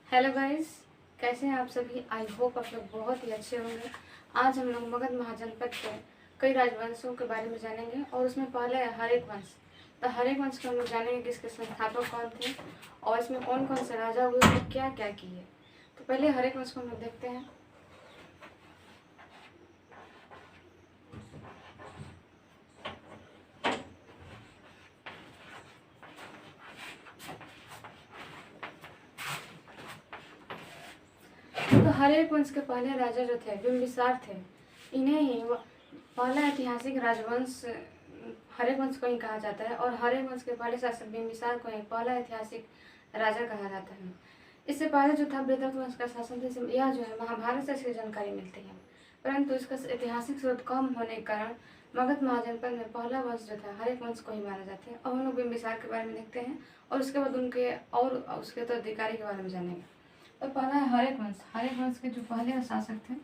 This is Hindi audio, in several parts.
हेलो गाइस, कैसे हैं आप सभी। आई होप आप लोग बहुत ही अच्छे होंगे। आज हम लोग मगध महाजनपद के कई राजवंशों के बारे में जानेंगे और उसमें पहले है हरेक वंश। तो हरेक वंश को हम लोग जानेंगे कि इसके संस्थापक कौन थे और इसमें कौन कौन से राजा हुए और क्या क्या किए। तो पहले हरेक वंश को हम लोग देखते हैं। तो हरेक वंश के पहले राजा जो थे बिम्बिसार थे। इन्हें ही पहला ऐतिहासिक राजवंश हरेक वंश को ही कहा जाता है और हरेक वंश के पहले शासक बिम्बिसार को ही पहला ऐतिहासिक राजा कहा जाता है। इससे पहले जो था वृत्रक वंश का शासन था, यह जो है महाभारत से इसकी जानकारी मिलती है, परंतु इसका ऐतिहासिक स्रोत कम होने के कारण मगध महाजनपद में पहला वंश जो था हरेक वंश को ही माना जाता है। अब हम लोग बिम्बिसार के बारे में देखते हैं और उसके बाद उनके और उसके उत्तराधिकारी के बारे में जानेंगे। तो पहला है हरेक वंश। हरेक वंश के जो पहले शासक थे,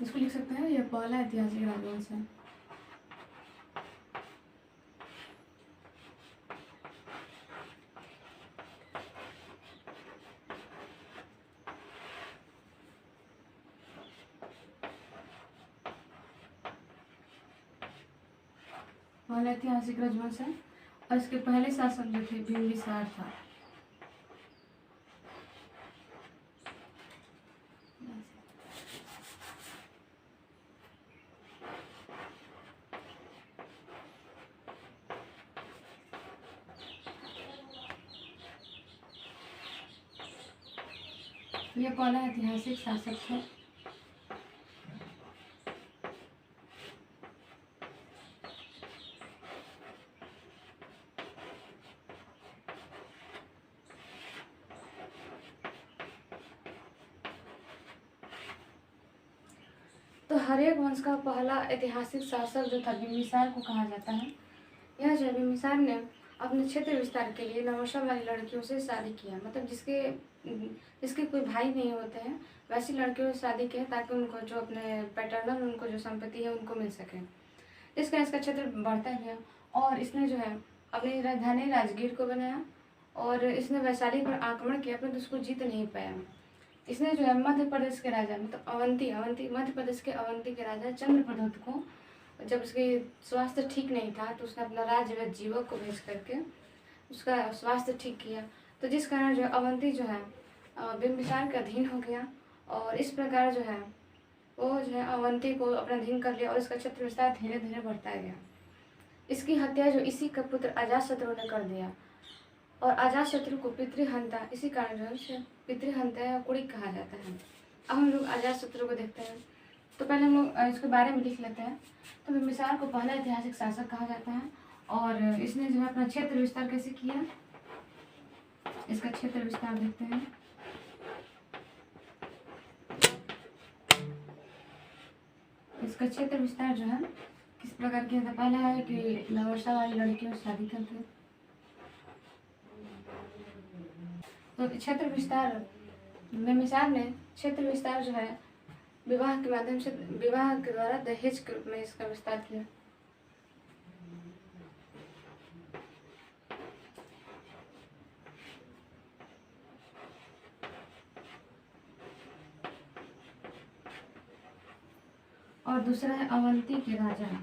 इसको लिख सकते हैं, यह पहला ऐतिहासिक राजवंश है। पहला ऐतिहासिक राजवंश है और इसके पहले शासक जो थे बिम्बिसार था। यह पहला ऐतिहासिक शासक है। तो हरेक वंश का पहला ऐतिहासिक शासक जो था बिम्बिसार को कहा जाता है। यह जो बिम्बिसार ने अपने क्षेत्र विस्तार के लिए नवसा वाली लड़कियों से शादी किया, मतलब जिसके कोई भाई नहीं होते हैं वैसी लड़कियों से शादी किया ताकि उनको जो अपने पैटर्नल उनको जो संपत्ति है उनको मिल सके। इसका क्षेत्र बढ़ता गया और इसने जो है अपनी राजधानी राजगीर को बनाया और इसने वैशाली पर आक्रमण किया, परंतु उसको जीत नहीं पाया। इसने जो है मध्य प्रदेश के राजा, मतलब अवंती अवंती मध्य प्रदेश के अवंती के राजा चंद्रप्रद्युत को, जब उसके स्वास्थ्य ठीक नहीं था तो उसने अपना राज्य जीवक को भेज करके उसका स्वास्थ्य ठीक किया। तो जिस कारण जो अवंती जो है बिम्बिसार के अधीन हो गया और इस प्रकार जो है वो जो है अवंती को अपना अधीन कर लिया और इसका क्षेत्र विस्तार धीरे धीरे बढ़ता गया। इसकी हत्या जो इसी का पुत्र अजातशत्रु ने कर दिया और अजातशत्रु को पितृहंता, इसी कारण जो है पितृहंता या कुड़िक कहा जाता है। अब हम लोग अजातशत्रु को देखते हैं। तो पहले हम लोग इसके बारे में लिख लेते हैं। तो बिम्बिसार को पहला ऐतिहासिक शासक कहा जाता है और इसने जो है अपना क्षेत्र विस्तार कैसे किया, इसका क्षेत्र विस्तार देखते हैं। इसका क्षेत्र विस्तार जो है किस प्रकार किया था। पहला है कि नवसा वाली लड़कियों से शादी करके, तो क्षेत्र विस्तार बिम्बिसार ने क्षेत्र विस्तार जो है विवाह के माध्यम से, विवाह के द्वारा दहेज के रूप में इसका विस्तार किया। और दूसरा है अवंती के राजा।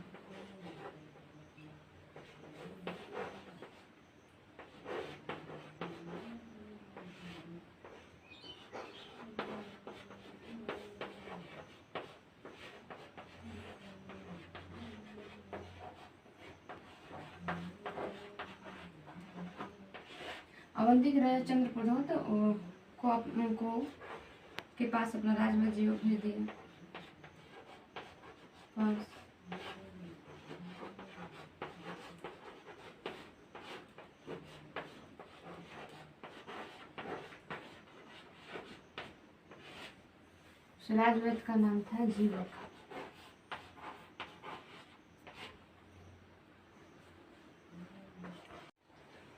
अवंती के राजा चंद्रप्रद्युत को उनको के पास अपना राजमहल जीवक भेज दिया। राजवैद का नाम था जीवक।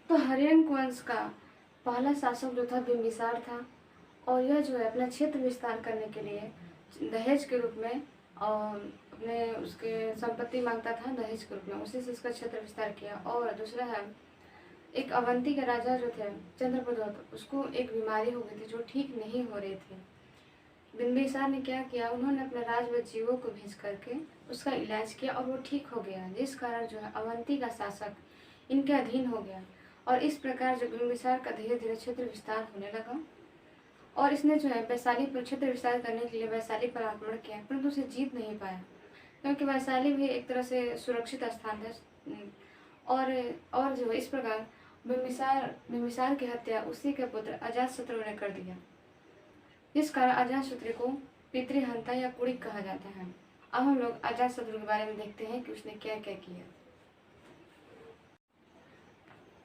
तो हर्यंक वंश का पहला शासक जो था बिम्बिसार था और यह जो है अपना क्षेत्र विस्तार करने के लिए दहेज के रूप में अपने उसके संपत्ति मांगता था दहेज के रूप में, उसी से इसका क्षेत्र विस्तार किया। और दूसरा है एक अवंती का राजा जो थे चंद्रप्रद्योत, उसको एक बीमारी हो गई थी जो ठीक नहीं हो रही थी। बिंबिसार ने क्या किया, उन्होंने अपने राजवजीवों को भेज करके उसका इलाज किया और वो ठीक हो गया, जिस कारण जो है अवंती का शासक इनके अधीन हो गया। और इस प्रकार जो बिंबिसार का धीरे धीरे क्षेत्र विस्तार होने लगा और इसने जो है वैशाली पर क्षेत्र विस्तार करने के लिए वैशाली पर आक्रमण किया, परंतु उसे जीत नहीं पाया, क्योंकि वैशाली भी एक तरह से सुरक्षित स्थान था। और जो इस प्रकार बिंबिसार की हत्या उसी के पुत्र अजातशत्रु ने कर दिया, जिस कारण अजातशत्रु को पितृहंता या कुड़िक कहा जाता है। अब हम लोग अजातशत्रु के बारे में देखते हैं कि उसने क्या क्या किया।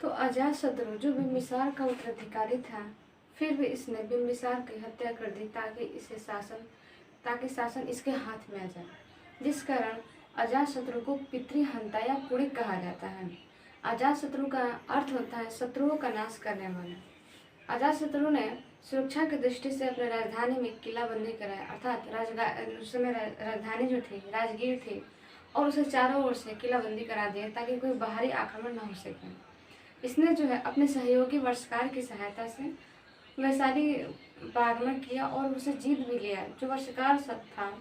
तो अजातशत्रु जो बिंबिसार का उत्तराधिकारी था, फिर भी इसने बिंबिसार की हत्या कर दी ताकि शासन इसके हाथ में आ जाए, जिस कारण अजातशत्रु को पितृहंता या कुड़िक कहा जाता है। अजातशत्रु का अर्थ होता है शत्रुओं का नाश करने वाला। अजातशत्रु ने सुरक्षा की दृष्टि से अपने राजधानी में किलाबंदी कराया, अर्थात उस समय राजधानी जो थी राजगीर थी, और उसे चारों ओर से किलाबंदी करा दिया ताकि कोई बाहरी आक्रमण न हो सके। इसने जो है अपने सहयोगी वर्षकार की सहायता से वैशाली पर आक्रमण किया और उसे जीत भी लिया। जो वर्षकार सब था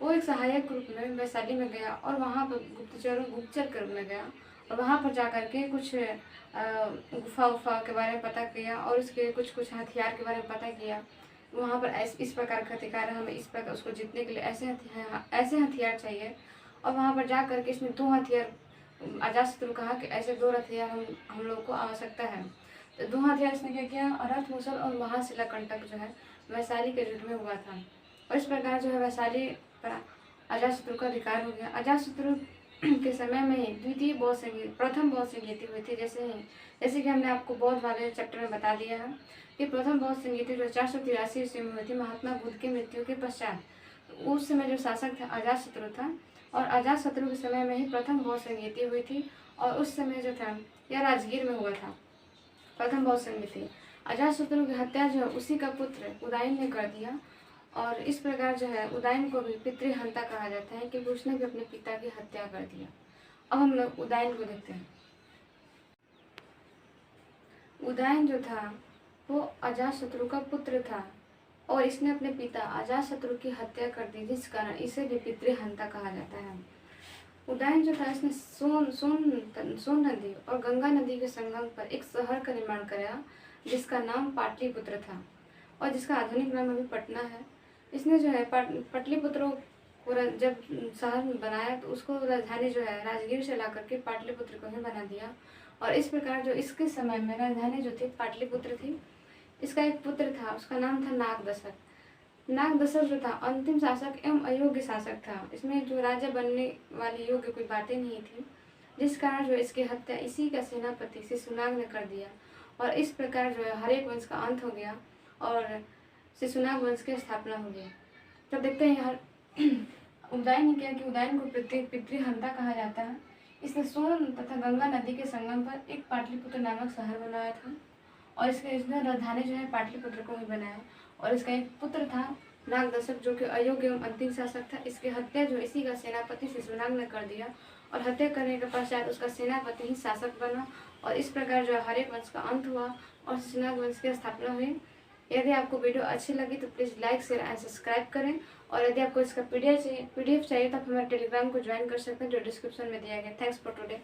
वो एक सहायक रूप में वैशाली में गया और वहाँ पर गुप्तचर के रूप में गया और वहाँ पर जाकर के कुछ गुफा के बारे में पता किया और उसके कुछ हथियार के बारे में पता किया। वहाँ पर इस प्रकार का हथियार हमें इस प्रकार उसको जीतने के लिए ऐसे हथियार चाहिए। और वहाँ पर जा करके इसने 2 हथियार, अजातशत्रु कहा कि ऐसे 2 हथियार हम लोग को आवश्यकता है। तो 2 हथियार इसने क्या किया, रथ मूसल और महाशिलाकंटक जो है वैशाली के युद्ध में हुआ था। और इस प्रकार जो है वैशाली पर अजातशत्रु का अधिकार हो गया। अजातशत्रु के समय में ही प्रथम बौद्ध संगीति हुई थी। जैसे कि हमने आपको बौद्ध वाले चैप्टर में बता दिया है कि प्रथम बौद्ध संगीति जो 483 ईस्वी में हुई थी महात्मा बुद्ध की मृत्यु के पश्चात। उस समय जो शासक था अजातशत्रु था और अजातशत्रु के समय में ही प्रथम बौद्ध संगीति हुई थी और उस समय जो था यह राजगीर में हुआ था प्रथम बौद्ध संगीति। अजातशत्रु की हत्या जो है उसी का पुत्र उदयन ने कर दिया और इस प्रकार जो है उदयन को भी पितृहंता कहा जाता है क्योंकि उसने भी अपने पिता की हत्या कर दिया। अब हम लोग उदयन को देखते हैं। उदयन जो था वो अजातशत्रु का पुत्र था और इसने अपने पिता अजातशत्रु की हत्या कर दी, जिस कारण इसे भी पितृहंता कहा जाता है। उदयन जो था इसने सोन नदी और गंगा नदी के संगम पर एक शहर का निर्माण कराया जिसका नाम पाटलिपुत्र था और जिसका आधुनिक नाम अभी पटना है। इसने जो है पाटलिपुत्र को जब शहर में बनाया तो उसको राजधानी जो है राजगीर से ला करके पाटलिपुत्र को ही बना दिया। और इस प्रकार जो इसके समय में राजधानी जो थी पाटलिपुत्र थी। इसका एक पुत्र था, उसका नाम था नागदशक। नागदशक जो था अंतिम शासक एवं अयोग्य शासक था। इसमें जो राजा बनने वाली योग्य कोई बातें नहीं थी, जिस कारण जो इसकी हत्या इसी का सेनापति शिशुनाग ने कर दिया और इस प्रकार जो है हरेक वंश का अंत हो गया और शिशुनाग वंश की स्थापना हो गई। तब देखते हैं यहाँ उदयन ने किया कि उदयन को पितृहंता कहा जाता है। इसने सोन तथा गंगा नदी के संगम पर एक पाटलिपुत्र नामक शहर बनाया था और इसने राजधानी जो है पाटलिपुत्र को ही बनाया। और इसका एक पुत्र था नागदशक जो कि अयोग्य एवं अंतिम शासक था। इसकी हत्या जो इसी का सेनापति शिशुनाग ने कर दिया और हत्या करने के पश्चात उसका सेनापति ही शासक बना और इस प्रकार जो हरेक वंश का अंत हुआ और शिशुनाग वंश की स्थापना हुई। यदि आपको वीडियो अच्छी लगी तो please like share and subscribe करें और यदि आपको इसका पीडीएफ चाहिए तो आप हमारे टेलीग्राम को ज्वाइन कर सकते हैं जो डिस्क्रिप्शन में दिया गया। Thanks for today.